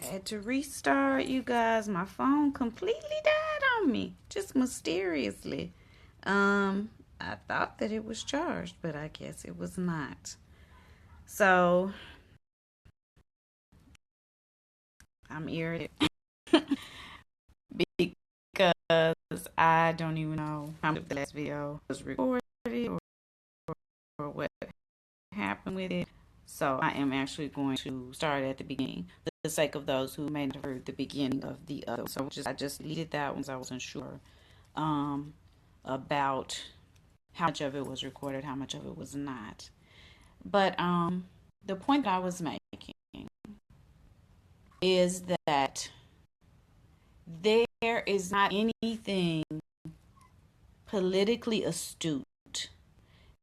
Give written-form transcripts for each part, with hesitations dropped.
Had to restart, you guys. My phone completely died on me, just mysteriously. I thought that it was charged, but I guess it was not. So I'm irritated because I don't even know how much the last video was recorded or what happened with it. So I am actually going to start at the beginning for the sake of those who may not have heard the beginning of the other. So I just deleted that one because I wasn't sure um, about how much of it was recorded, how much of it was not. But the point that I was making is that there is not anything politically astute.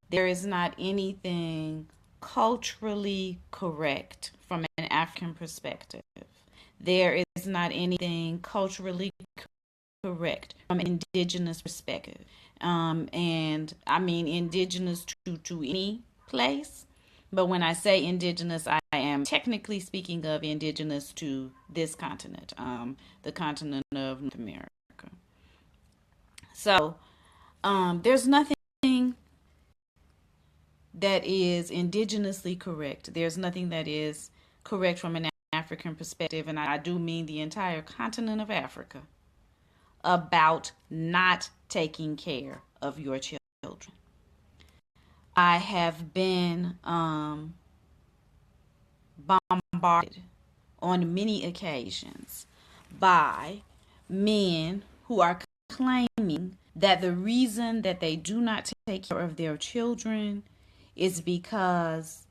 There is not anything culturally correct from an African perspective. There is not anything culturally correct from an indigenous perspective. And I mean indigenous to any place. But when I say indigenous, I am technically speaking of indigenous to this continent, the continent of North America. So there's nothing that is indigenously correct. There's nothing that is correct from an African perspective, and I do mean the entire continent of Africa, about not taking care of your children. I have been bombarded on many occasions by men who are claiming that the reason that they do not take care of their children is because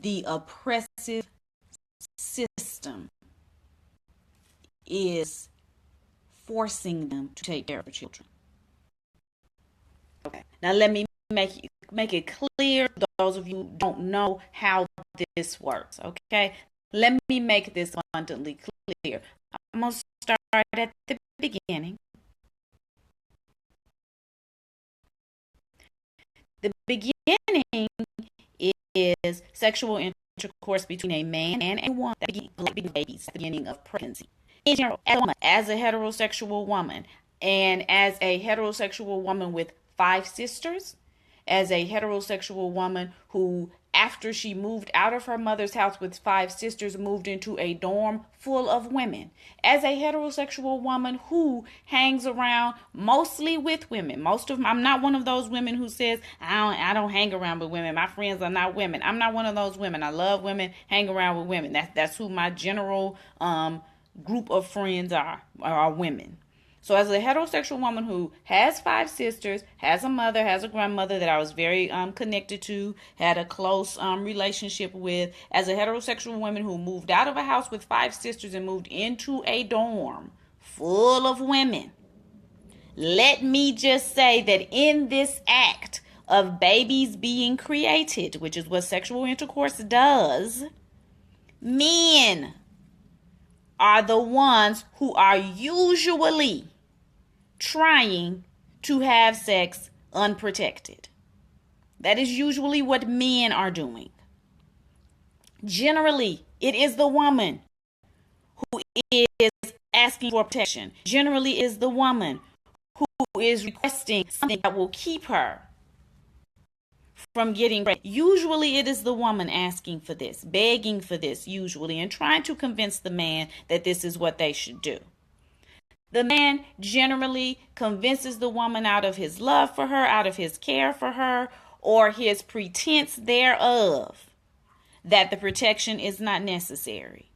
the oppressive system is forcing them to take care of their children. Okay. Now let me make it clear for those of you who don't know how this works. Okay. Let me make this abundantly clear. I'm going to start at the beginning. The beginning is sexual intercourse between a man and a woman that begins babies at the beginning of pregnancy. In general, as a heterosexual woman, and as a heterosexual woman with 5 sisters, as a heterosexual woman who, after she moved out of her mother's house with 5 sisters, moved into a dorm full of women, as a heterosexual woman who hangs around mostly with women. I'm not one of those women who says, I don't hang around with women. My friends are not women. I'm not one of those women. I love women, hang around with women. That's who my general group of friends are women. So as a heterosexual woman who has 5 sisters, has a mother, has a grandmother that I was very connected to, had a close relationship with, as a heterosexual woman who moved out of a house with 5 sisters and moved into a dorm full of women, let me just say that in this act of babies being created, which is what sexual intercourse does, men are the ones who are usually trying to have sex unprotected. That is usually what men are doing. Generally, it is the woman who is asking for protection. Generally, it is the woman who is requesting something that will keep her from getting pregnant. Usually it is the woman asking for this, begging for this usually, and trying to convince the man that this is what they should do. The man generally convinces the woman out of his love for her, out of his care for her, or his pretense thereof that the protection is not necessary.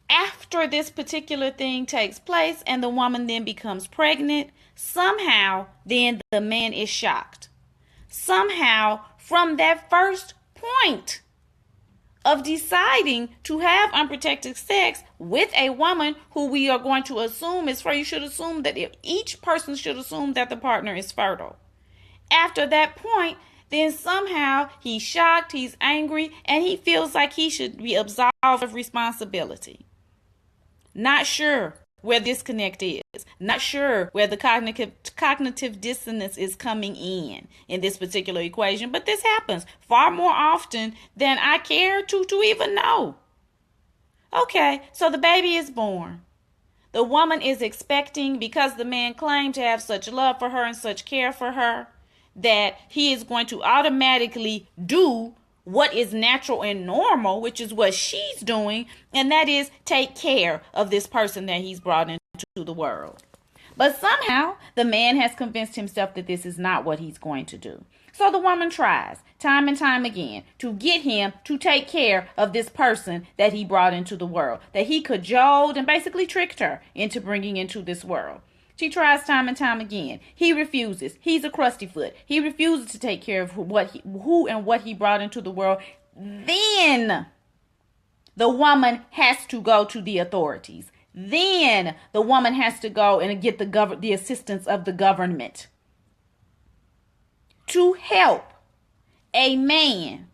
After this particular thing takes place and the woman then becomes pregnant, somehow then the man is shocked. Somehow, from that first point of deciding to have unprotected sex with a woman who we are going to assume is fertile, you should assume that each person should assume that the partner is fertile. After that point, then somehow he's shocked, he's angry, and he feels like he should be absolved of responsibility. Not sure where disconnect is. Not sure where the cognitive dissonance is coming in this particular equation. But this happens far more often than I care to even know. Okay, so the baby is born. The woman is expecting, because the man claimed to have such love for her and such care for her, that he is going to automatically do what is natural and normal, which is what she's doing, and that is take care of this person that he's brought into the world. But somehow the man has convinced himself that this is not what he's going to do. So the woman tries time and time again to get him to take care of this person that he brought into the world, that he cajoled and basically tricked her into bringing into this world. She tries time and time again. He refuses. He's a crusty foot. He refuses to take care of who and what he brought into the world. Then the woman has to go to the authorities. Then the woman has to go and get the assistance of the government to help a man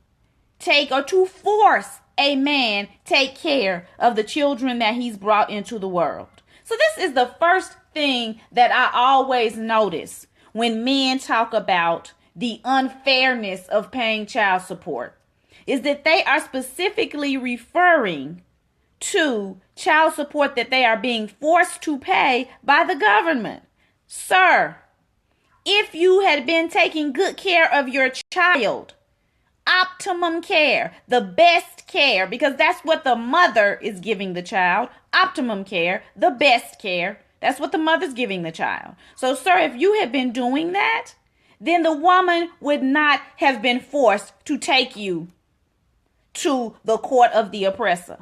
to force a man take care of the children that he's brought into the world. So this is the first thing that I always notice when men talk about the unfairness of paying child support, is that they are specifically referring to child support that they are being forced to pay by the government. Sir, if you had been taking good care of your child, optimum care, the best care, because that's what the mother is giving the child, optimum care, the best care, that's what the mother's giving the child. So, sir, if you had been doing that, then the woman would not have been forced to take you to the court of the oppressor.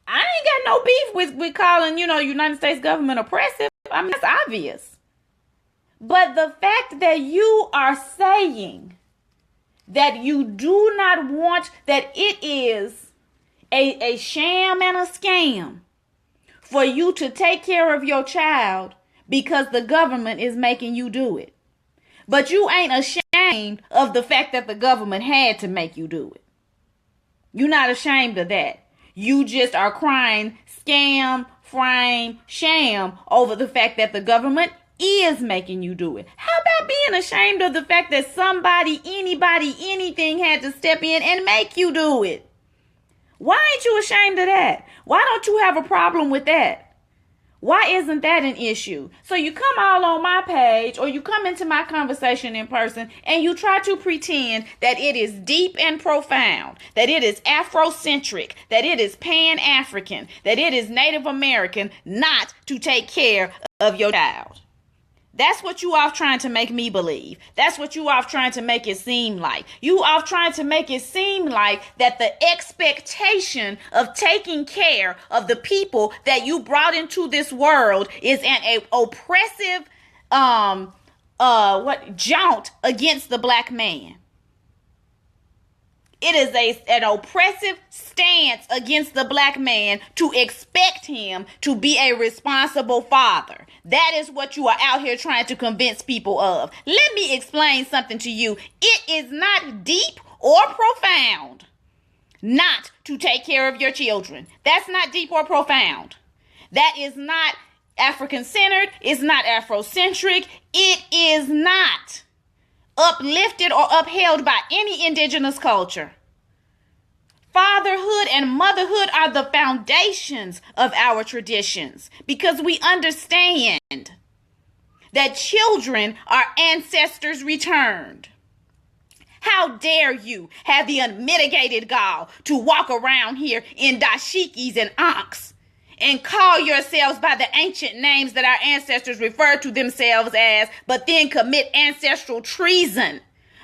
I ain't got no beef with calling, United States government oppressive. I mean, that's obvious. But the fact that you are saying that you do not want, that it is a sham and a scam for you to take care of your child because the government is making you do it. But you ain't ashamed of the fact that the government had to make you do it. You're not ashamed of that. You just are crying scam, frame, sham over the fact that the government is making you do it. How about being ashamed of the fact that somebody, anybody, anything had to step in and make you do it? Why ain't you ashamed of that? Why don't you have a problem with that? Why isn't that an issue? So you come all on my page or you come into my conversation in person and you try to pretend that it is deep and profound, that it is Afrocentric, that it is Pan-African, that it is Native American not to take care of your child. That's what you off trying to make me believe. That's what you off trying to make it seem like. You off trying to make it seem like that the expectation of taking care of the people that you brought into this world is an oppressive jaunt against the black man. It is an oppressive stance against the black man to expect him to be a responsible father. That is what you are out here trying to convince people of. Let me explain something to you. It is not deep or profound not to take care of your children. That's not deep or profound. That is not African-centered. It's not Afrocentric. It is not uplifted or upheld by any indigenous culture. Fatherhood and motherhood are the foundations of our traditions because we understand that children are ancestors returned. How dare you have the unmitigated gall to walk around here in dashikis and ankhs and call yourselves by the ancient names that our ancestors referred to themselves as, but then commit ancestral treason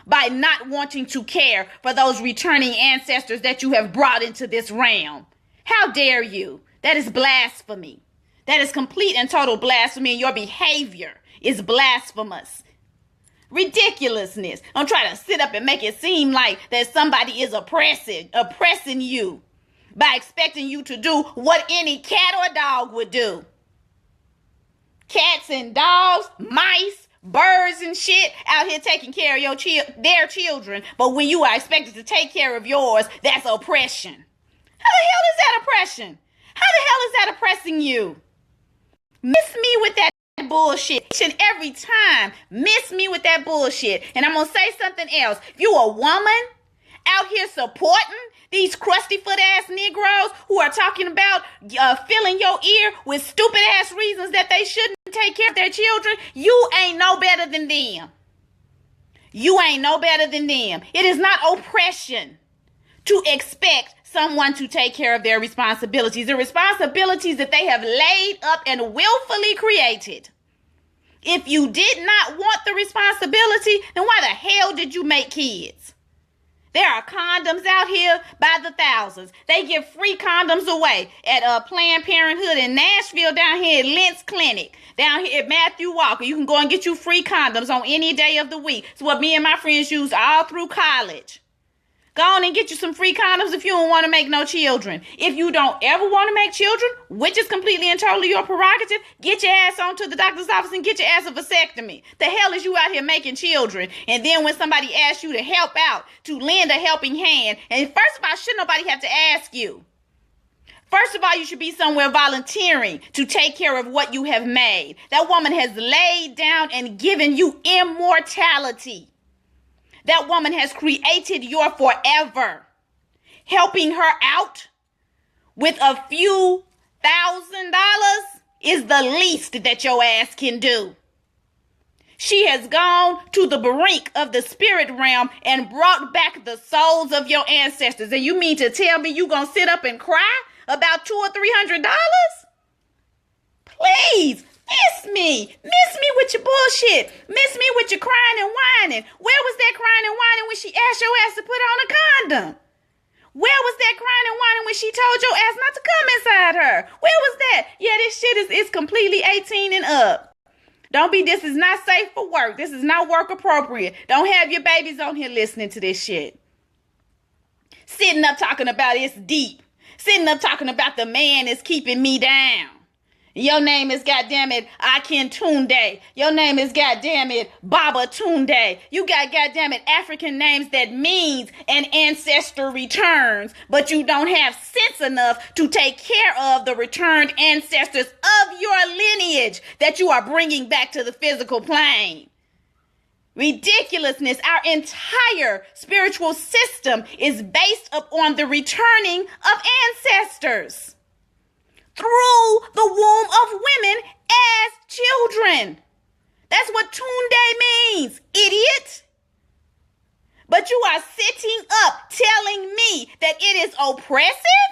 by not wanting to care for those returning ancestors that you have brought into this realm. How dare you? That is blasphemy. That is complete and total blasphemy, and your behavior is blasphemous. Ridiculousness. Don't try to sit up and make it seem like that somebody is oppressing you by expecting you to do what any cat or dog would do. Cats and dogs, mice, birds and shit out here taking care of their children, but when you are expected to take care of yours, that's oppression. How the hell is that oppression? How the hell is that oppressing you? Miss me with that bullshit. Each and every time, miss me with that bullshit. And I'm gonna say something else. If you a woman out here supporting These crusty foot ass Negroes who are talking about filling your ear with stupid ass reasons that they shouldn't take care of their children, you ain't no better than them. You ain't no better than them. It is not oppression to expect someone to take care of their responsibilities, the responsibilities that they have laid up and willfully created. If you did not want the responsibility, then why the hell did you make kids? There are condoms out here by the thousands. They give free condoms away at Planned Parenthood in Nashville, down here at Lentz Clinic, down here at Matthew Walker. You can go and get you free condoms on any day of the week. It's what me and my friends used all through college. Go on and get you some free condoms if you don't want to make no children. If you don't ever want to make children, which is completely and totally your prerogative, get your ass on to the doctor's office and get your ass a vasectomy. The hell is you out here making children? And then when somebody asks you to help out, to lend a helping hand, and first of all, should nobody have to ask you? First of all, you should be somewhere volunteering to take care of what you have made. That woman has laid down and given you immortality. That woman has created your forever. Helping her out with a few $1,000s is the least that your ass can do. She has gone to the brink of the spirit realm and brought back the souls of your ancestors. And you mean to tell me you gonna sit up and cry about $200 or $300? Please. Miss me with your bullshit. Miss me with your crying and whining. Where was that crying and whining when she asked your ass to put on a condom? Where was that crying and whining when she told your ass not to come inside her? Where was that? Yeah, this shit is completely 18 and up. This is not safe for work. This is not work appropriate. Don't have your babies on here listening to this shit. Sitting up talking about it's deep. Sitting up talking about the man is keeping me down. Your name is goddammit Akin Tunde. Your name is goddammit Baba Tunde. You got goddammit African names that means an ancestor returns, but you don't have sense enough to take care of the returned ancestors of your lineage that you are bringing back to the physical plane. Ridiculousness. Our entire spiritual system is based upon the returning of ancestors through the womb of women as children. That's what Tunde means, idiot. But you are sitting up telling me that it is oppressive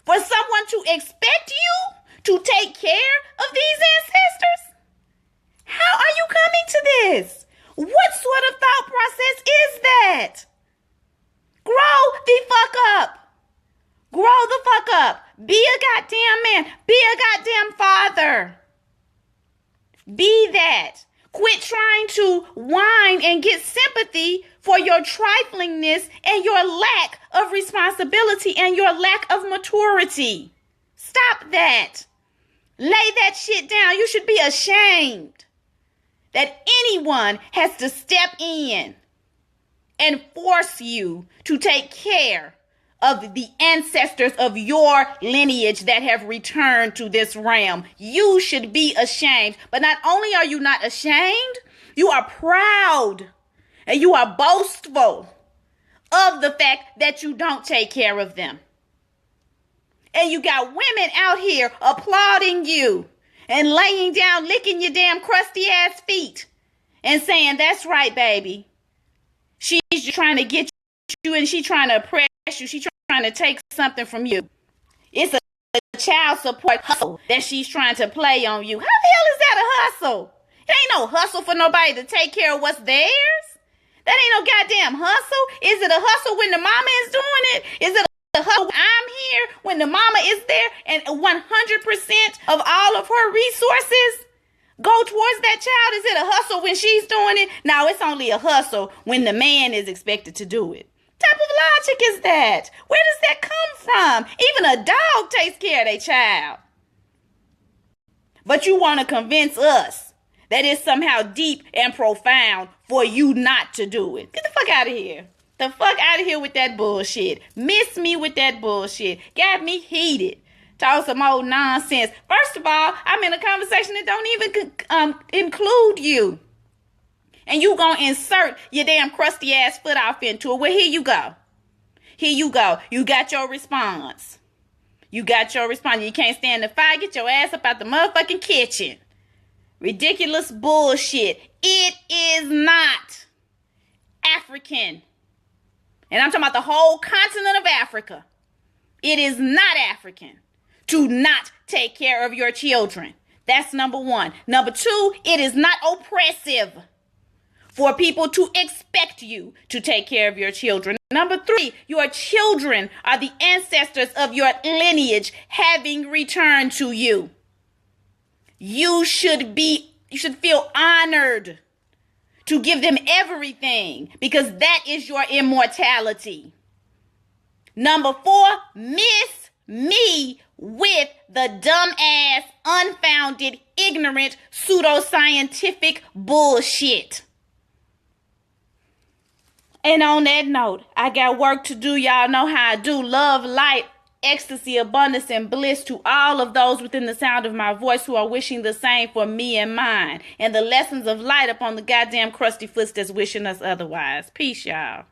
for someone to expect you to take care of these ancestors? How are you coming to this? What sort of thought process is that? Grow the fuck up. Grow the fuck up. Be a goddamn man. Be a goddamn father. Be that. Quit trying to whine and get sympathy for your triflingness and your lack of responsibility and your lack of maturity. Stop that. Lay that shit down. You should be ashamed that anyone has to step in and force you to take care of the ancestors of your lineage that have returned to this realm. You should be ashamed. But not only are you not ashamed, you are proud and you are boastful of the fact that you don't take care of them. And you got women out here applauding you and laying down, licking your damn crusty ass feet and saying, that's right, baby. She's just trying to get you and she's trying to oppress you. She's trying to take something from you. It's a child support hustle that she's trying to play on you. How the hell is that a hustle? It ain't no hustle for nobody to take care of what's theirs. That ain't no goddamn hustle. Is it a hustle when the mama is doing it? Is it a hustle when I'm here when the mama is there and 100% of all of her resources go towards that child? Is it a hustle when she's doing it? No, it's only a hustle when the man is expected to do it. What type of logic is that? Where does that come from? Even a dog takes care of their child. But you want to convince us that it's somehow deep and profound for you not to do it. Get the fuck out of here. The fuck out of here with that bullshit. Miss me with that bullshit. Got me heated. Talk some old nonsense. First of all, I'm in a conversation that don't even include you. And you gonna insert your damn crusty ass foot off into it. Well, here you go. Here you go. You got your response. You got your response. You can't stand the fire. Get your ass up out the motherfucking kitchen. Ridiculous bullshit. It is not African. And I'm talking about the whole continent of Africa. It is not African to not take care of your children. That's number one. Number two, it is not oppressive for people to expect you to take care of your children. Number three, your children are the ancestors of your lineage having returned to you. You should feel honored to give them everything because that is your immortality. Number four, miss me with the dumbass, unfounded, ignorant, pseudoscientific bullshit. And on that note, I got work to do. Y'all know how I do. Love, light, ecstasy, abundance, and bliss to all of those within the sound of my voice who are wishing the same for me and mine. And the lessons of light upon the goddamn crusty footsteps wishing us otherwise. Peace, y'all.